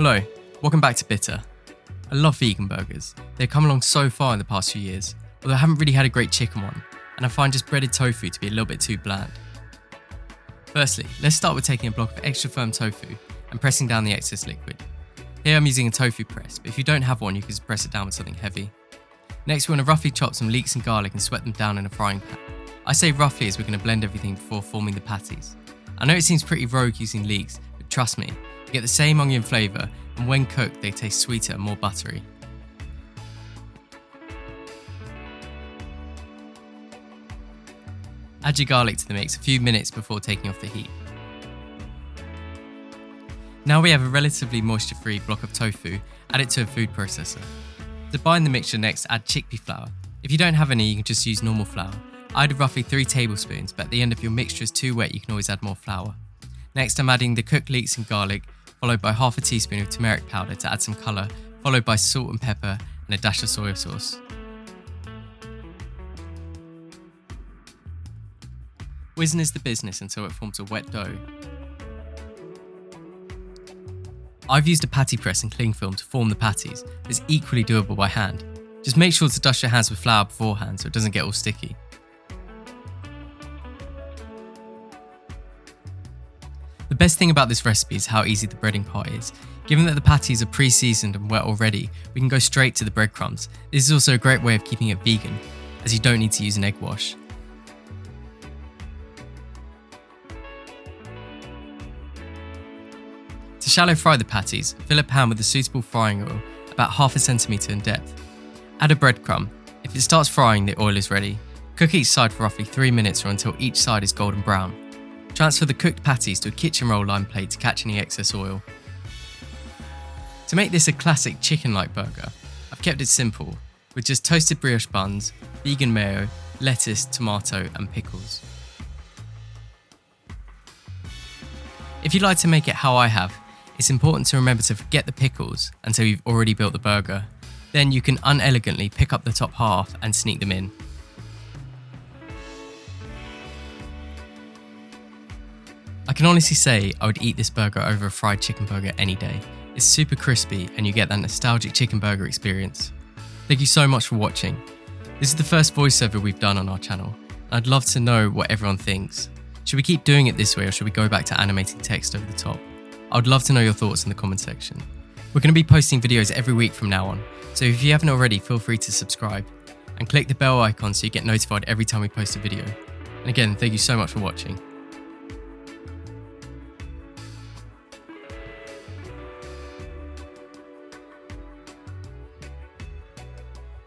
Hello, welcome back to Bitter. I love vegan burgers. They've come along so far in the past few years, although I haven't really had a great chicken one, and I find just breaded tofu to be a little bit too bland. Firstly, let's start with taking a block of extra firm tofu and pressing down the excess liquid. Here I'm using a tofu press, but if you don't have one you can just press it down with something heavy. Next we want to roughly chop some leeks and garlic and sweat them down in a frying pan. I say roughly as we're going to blend everything before forming the patties. I know it seems pretty rogue using leeks, but trust me, you get the same onion flavour, and when cooked they taste sweeter and more buttery. Add your garlic to the mix a few minutes before taking off the heat. Now we have a relatively moisture-free block of tofu, add it to a food processor. To bind the mixture next, add chickpea flour. If you don't have any, you can just use normal flour. I added roughly 3 tablespoons, but at the end if your mixture is too wet you can always add more flour. Next I'm adding the cooked leeks and garlic, followed by half a teaspoon of turmeric powder to add some colour, followed by salt and pepper and a dash of soy sauce. Whizzing is the business until it forms a wet dough. I've used a patty press and cling film to form the patties, but it's equally doable by hand. Just make sure to dust your hands with flour beforehand so it doesn't get all sticky. The best thing about this recipe is how easy the breading part is. Given that the patties are pre-seasoned and wet already, we can go straight to the breadcrumbs. This is also a great way of keeping it vegan, as you don't need to use an egg wash. To shallow fry the patties, fill a pan with a suitable frying oil, about half a centimetre in depth. Add a breadcrumb. If it starts frying, the oil is ready. Cook each side for roughly 3 minutes or until each side is golden brown. Transfer the cooked patties to a kitchen roll lined plate to catch any excess oil. To make this a classic chicken-like burger, I've kept it simple, with just toasted brioche buns, vegan mayo, lettuce, tomato and pickles. If you'd like to make it how I have, it's important to remember to forget the pickles until you've already built the burger. Then you can unelegantly pick up the top half and sneak them in. I can honestly say I would eat this burger over a fried chicken burger any day. It's super crispy and you get that nostalgic chicken burger experience. Thank you so much for watching. This is the first voiceover we've done on our channel. I'd love to know what everyone thinks. Should we keep doing it this way or should we go back to animating text over the top? I would love to know your thoughts in the comment section. We're going to be posting videos every week from now on, so if you haven't already, feel free to subscribe and click the bell icon so you get notified every time we post a video. And again, thank you so much for watching.